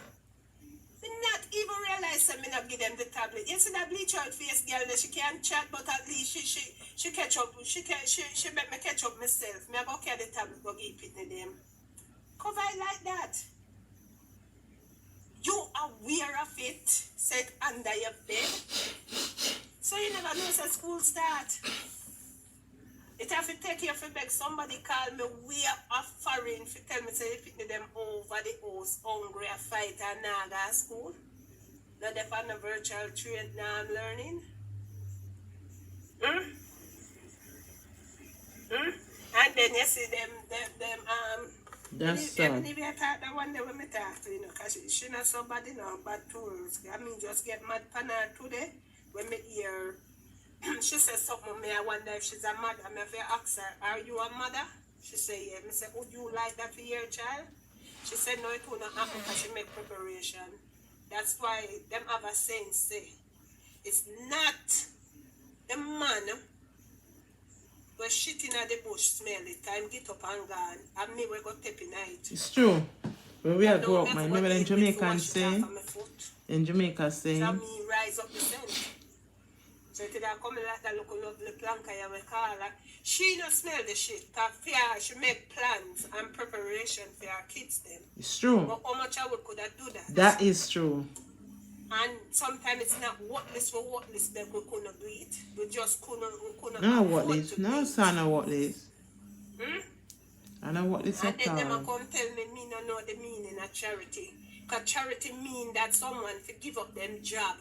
Me not even realize that me not give them the tablet. You see that bleach out face girl that she can't chat, but at least she catch up. She make me catch up myself. Me I go carry the tablet, go give it to them. Cover it like that. You aware of it, set under your bed. So you never know say school start. It have to take you for beg somebody call me we are foreign for tell me say you pick them over the house hungry a fight and now go to school. Not if I'm a virtual trade now I'm learning. And then you see them That's sad. Maybe I thought that one day when me talk to you know, cause she not so bad you know, bad tools. I mean just get mad pan her today when me hear she said something me I wonder if she's a mother. Me have to ask her, are you a mother? She said yeah. Me say, would you like that for your child? She said no, it will not happen because she make preparation. That's why them have a saying say it's not the man but shit in the bush smell it time get up and gone and me we go tap in night. It's true. When we are grow up, man. Remember in Jamaican saying? In Jamaica saying? So me rise up the scent. So today I come like that look lovely planka you will call her. She no smell the shit. She make plans and preparation for her kids them. It's true. But how much I would could I do that? That is true. And sometimes it's not worthless for worthless that we couldn't do it. We just couldn't No afford what this. to do No it. son of what this. I know what this And then them at a all. come tell me no know the meaning of charity. Because charity mean that someone to give up them job.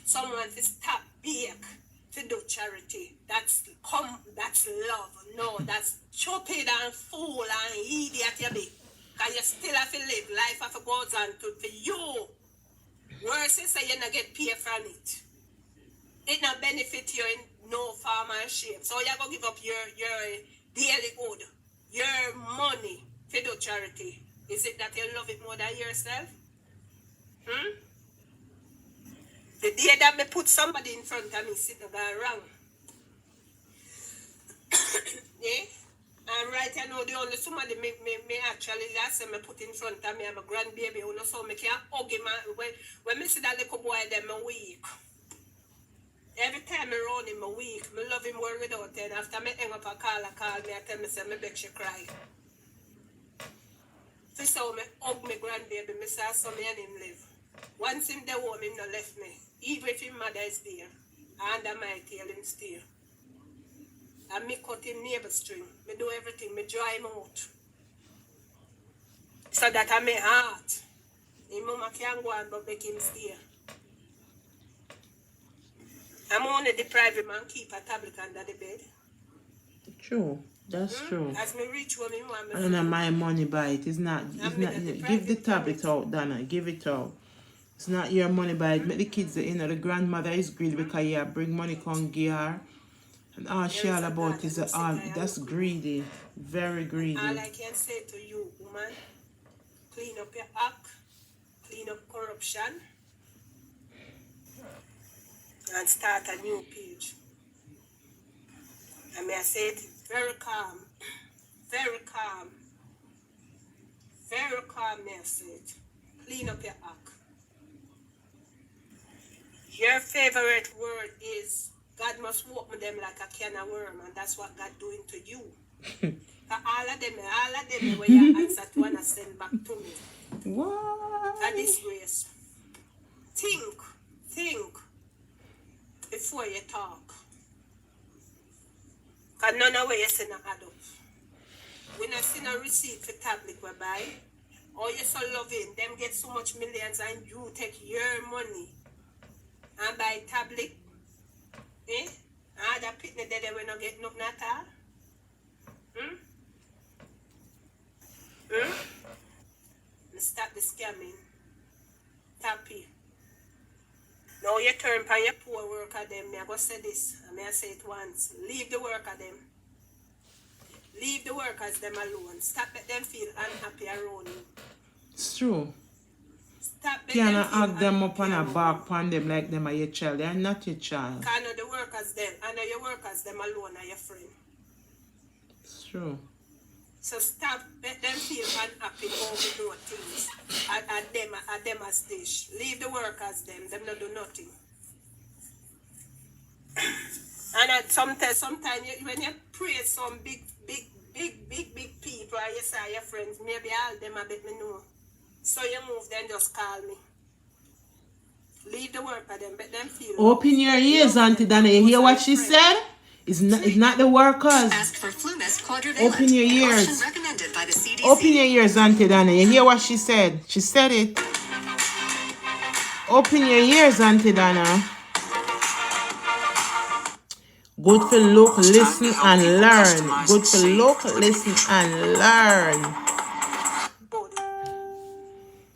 Someone to stop bake to do charity. That's love. No, that's stupid and fool and idiot you be. Because you still have to live. Life have to go on for you. Worse is say you not get paid from it. It not benefit you in no form or shape. So you're going to give up your daily good, your money to do charity. Is it that you love it more than yourself? The day that me put somebody in front of me sitting there wrong. Yeah? And right I know the only somebody me actually last time me put in front of me, I'm a grandbaby, you know, so me can't hug him. When me see that little boy then me weak. Every time I run him, I'm weak. I love him well without it. After I hang up a call me, I tell me, say, I beg she cry. So I hug my grandbaby, I say, so me and him live. Once him there home, him not left me. Even if his mother is there, under my tail him stay. And me cut him neighbor string. Me do everything, me dry him out. So that I my heart. His mama can't go and but make him stay. I'm only deprive him and keep a tablet under the bed. True. That's true. As me reach home, me want me And then my money buy it. It's not. It's not. Give the tablet out, Donna. Give it out. It's not your money buy it. Make the kids, the grandmother is greedy because you bring money come give her. And all she all about is all. That's greedy. Very greedy. All I can say to you, woman, clean up your act, clean up corruption, and start a new page. And may I say it very calm, very calm, very calm, may I say it. Clean up your act. Your favorite word is God must walk with them like a can of worm, and that's what God doing to you. all of them, when you answer to and send back to me. What? A disgrace. Think before you talk. Because none of what you say not add up. We not see no receipt for tablet we buy. Oh, you're so loving. Them get so much millions and you take your money and buy tablet. Eh? And that pitney there we not get nothing at all. Stop the scamming. Tappy. Now you turn for your poor worker them. Me I go say this. And me I say it once. Leave the worker them. Leave the workers them alone. Stop let them feel unhappy around you. It's true. Stop let Can't them feel hug them up unhappy on a around back on them like them are your child. They are not your child. I know the workers them. I know your workers them alone are your friend. It's true. So stop let them feel unhappy over doing things. At them as dish. Leave the workers them not do nothing. And sometimes when you praise some big people and you say your friends, maybe all them a bit me know. So you move then just call me. Leave the worker them, let them feel. Open your ears, Auntie Dana. You hear what she said? It's not the workers. Asked for Flumis quadrivalent. Open your ears. Option recommended by the CDC. Open your ears, Auntie Dana. You hear what she said? She said it. Open your ears, Auntie Dana. Good for look, listen, and learn. Good for look, listen, and learn. Good.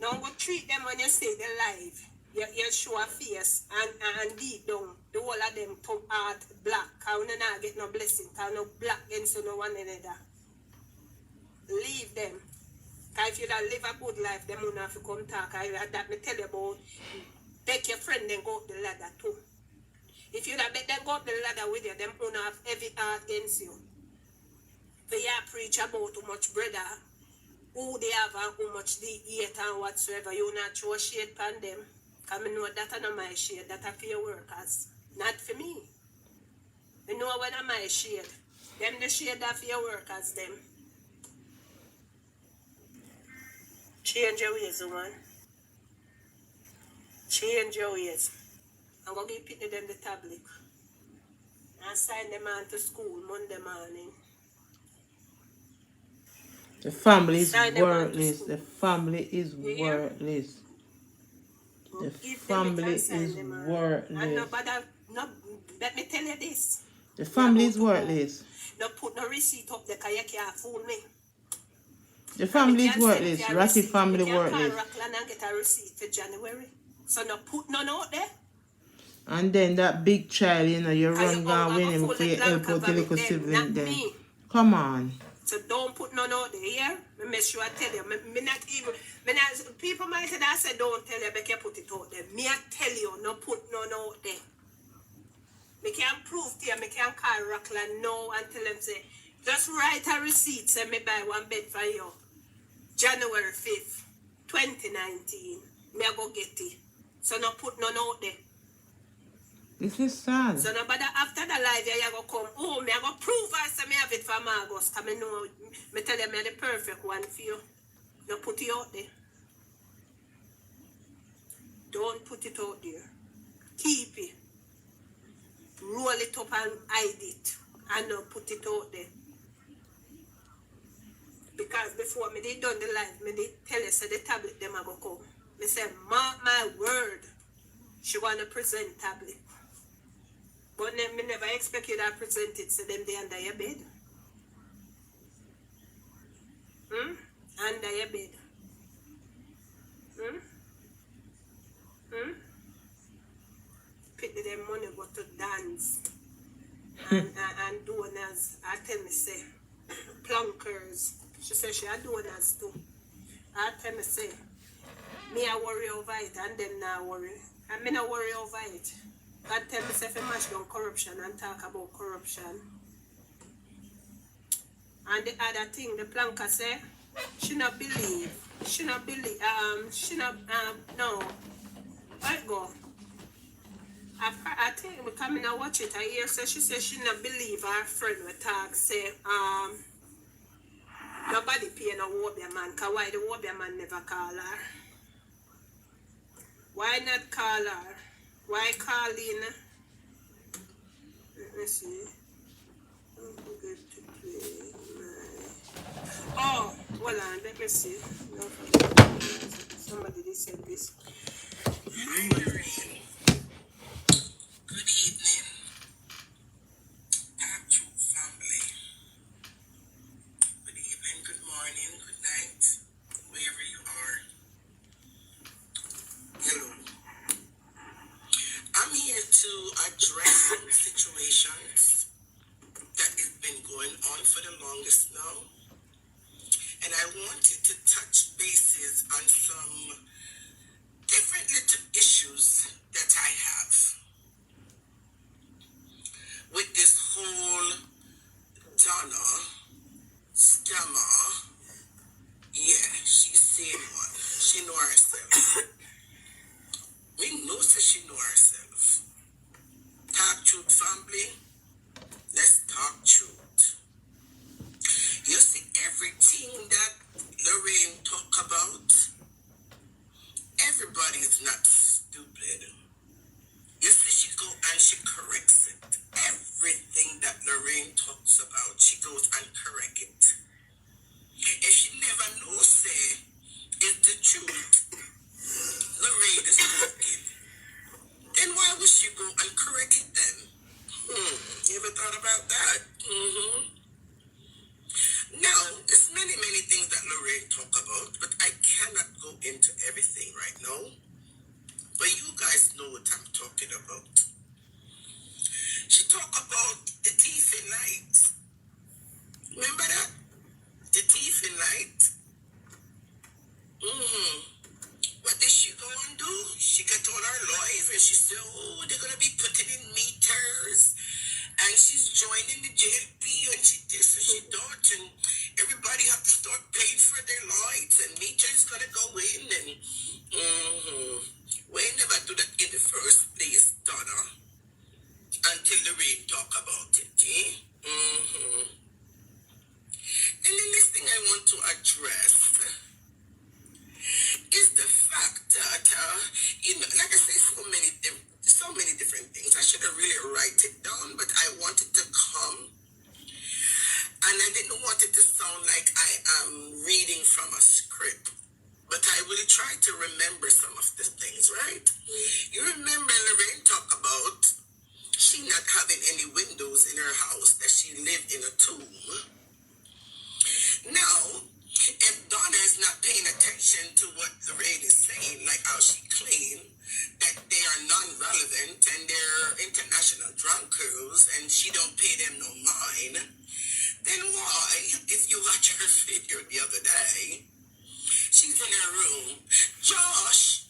Now go treat them when you say they live. You show a face and deep down. The whole of them to heart black. Because we not get no blessing. Because no black against no one another. Leave them. Because if you don't live a good life, them won't have to come talk. That me tell you about. Take your friend and go up the ladder too. If you don't let them go up the ladder with you, them won't have heavy heart against you. For you preach about too much brother, who they have and how much they eat and whatsoever, you not throw shade upon them. Because I know that are not my shade, that are for your workers. Not for me. I know when I'm my shade. Them the shade that for your workers, them. Change your ways, woman. Change your ways. I'm going to give them the tablet. And sign them on to school Monday morning. The family is worthless. The family is worthless. The family is worthless. And nobody, let me tell you this. The family is worthless. No put no receipt up there because you can't fool me. The family is worthless. Ratty family worthless. You can't call and get a receipt for January. So no put none out there. And then that big child, you run down with him for your help out the little sibling then. Come on. So don't put none out there, yeah? Me make sure I tell you. Me not even, people might say that I said don't tell you, but you put it out there. Me I tell you, no put none out there. Me can't prove to you, me can't call Rockland now and tell them say, just write a receipt, say me buy one bed for you. January 5th, 2019. Me I go get it. So no put none out there. This is sad. So nobody after the live you go come, oh, me I go prove I say me have it from August. Because I know, me tell you me the perfect one for you. You put it out there. Don't put it out there. Keep it. Roll it up and hide it. And not put it out there. Because before me they done the live, me they tell you say the tablet them a go come. Me say, mark my word. She wanna present tablet. But me never expect you to present it, so them they under your bed. Under your bed. Pick them money go to dance and donors. I tell me say plunkers. She said she had donors too. I tell me say me I worry over it and them not worry. And me not worry over it. God tell me say if I mash down corruption and talk about corruption. And the other thing the planker say she not believe. No. Let go. I think we come in and watch it. I hear so she said she not believe her friend will talk say nobody pay no Wobia man, cause why the Wobia man never call her? Why not call her? Why call in? Let me see. Don't forget to play my... Oh, hold on, let me see. Don't forget. Somebody did said this. Hi, Lorraine. Good evening, Patrick family. Good evening, good morning, good night, wherever you are. Hello. I'm here to address some situations that have been going on for the longest now. And I wanted to touch bases on some different little issues that I have with this whole Donna scammer. Yeah, she's saying one. She know herself. We know that she know herself. Talk truth, family. Let's talk truth. You see, everything that Lorraine talk about, everybody is not stupid. You see, she go and she corrects it. Everything that Lorraine talks about, she goes and correct it. If she never knows, say, it's the truth, Lorraine is talking, then why would she go and correct it then? You ever thought about that? Now, there's many things that Lorraine talk about, but I cannot go into everything right now. But you guys know what I'm talking about. She talk about the thief in light. Remember that? The thief in light. What did she go and do? She got all her lawyers and she said, oh, they're going to be putting in meters. And she's joining the JLP and she this and she that. And everybody have to start paying for their lights and meters going to go in. And we never do that in the first place, Donna. Until the rain talk about it, And the next thing I want to address is the fact that, like I say, so many different things. I should have really write it down, but I wanted to come, and I didn't want it to sound like I am reading from a script, but I will try to remember some of the things, right? You remember Lorraine talk about she not having any windows in her house, that she lived in a tomb. Now, if Donna is not paying attention to what Lorraine is saying, like how she claimed that they are non-relevant and they're international drunkards and she don't pay them no mind, then why, if you watch her video the other day, she's in her room, Josh,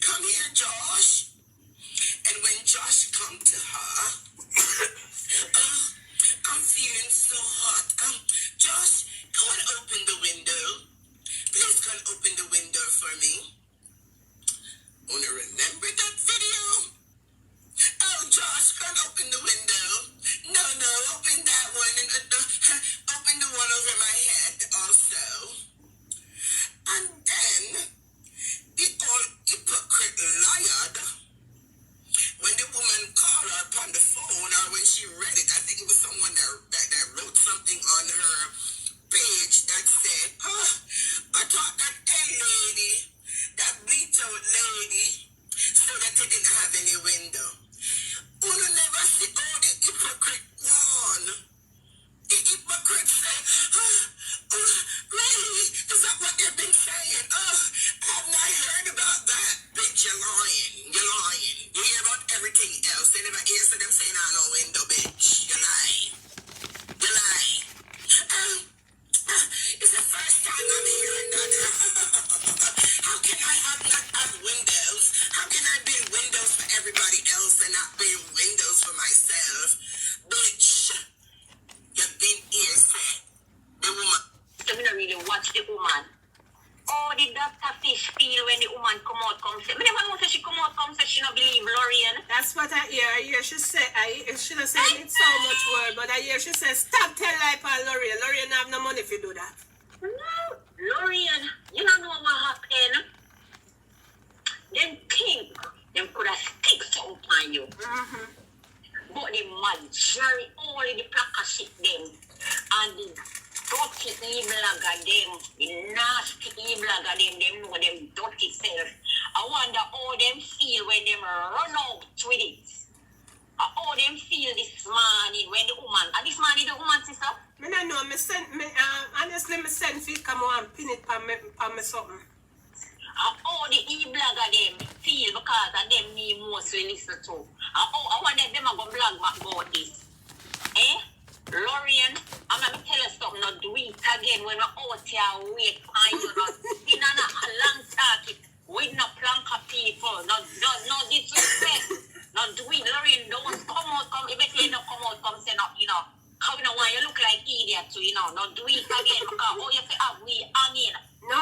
come here, Josh. And when Josh come to her, I'm feeling so hot. Josh, go and open the window. Please go and open the window for me. Wanna remember that video? Oh, Josh, go and open the window. No, open that one and open the one over my head also. And then the old hypocrite liar, when the woman called her upon the phone woman. How did Dr. Fish feel when the woman come out, say? I never know she come out, say she don't believe Lorraine. That's what I hear. I hear she say, she don't say it so much word, but I hear she say, stop tell lie for Lorraine. Lorraine have no money if you do that. No, Lorraine, you don't know what happened. Them think them could have stick something on you. Mm-hmm. But the majority, only the plaka shit them, and the dirty evil of them, the nasty evil of them know them dirty self. I wonder how them feel when them run out with it. How them feel this morning when the woman, and this morning the woman sister? Me don't know, honestly, me send feet come on and pin it for me something. How the e-blog of them feel because of them me mostly listen to. I wonder if them are going to blog back about this. Lorraine, I'm going to tell you something. Not do it again when we're out here wait for you. Not in a long talk with no plank of people. No disrespect. Not do it. Lorraine, don't come out. If you don't come out, come say no, how you know why you look like idiot too, Not do it again because you say, we hanging. No,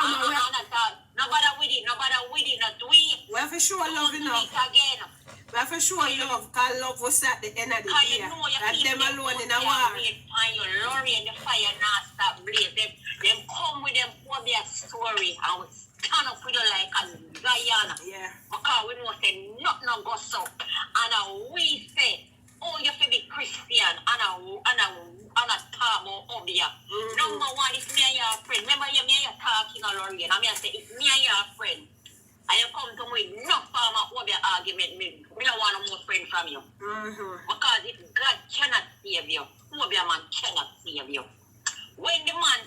Nobody with it, not do it. We have to show love enough. Again. We have to show love, because love was at the end of the day. That them alone in a war. Lorraine, the fire not stop blaze. Them come with them phobia story and we stand up with you like a Guyana. Yeah. Because we know say nothing goes up. And we say, you have to be Christian and a talk about obia. Number one, it's me and your friend. Remember, me and you talking a Lorraine. I mean, I say, it's me and your friend. And you come to me with no form of obia argument. Me don't want no more friend from you. Mm-hmm. Because if God cannot save you, obia man cannot save you. When the man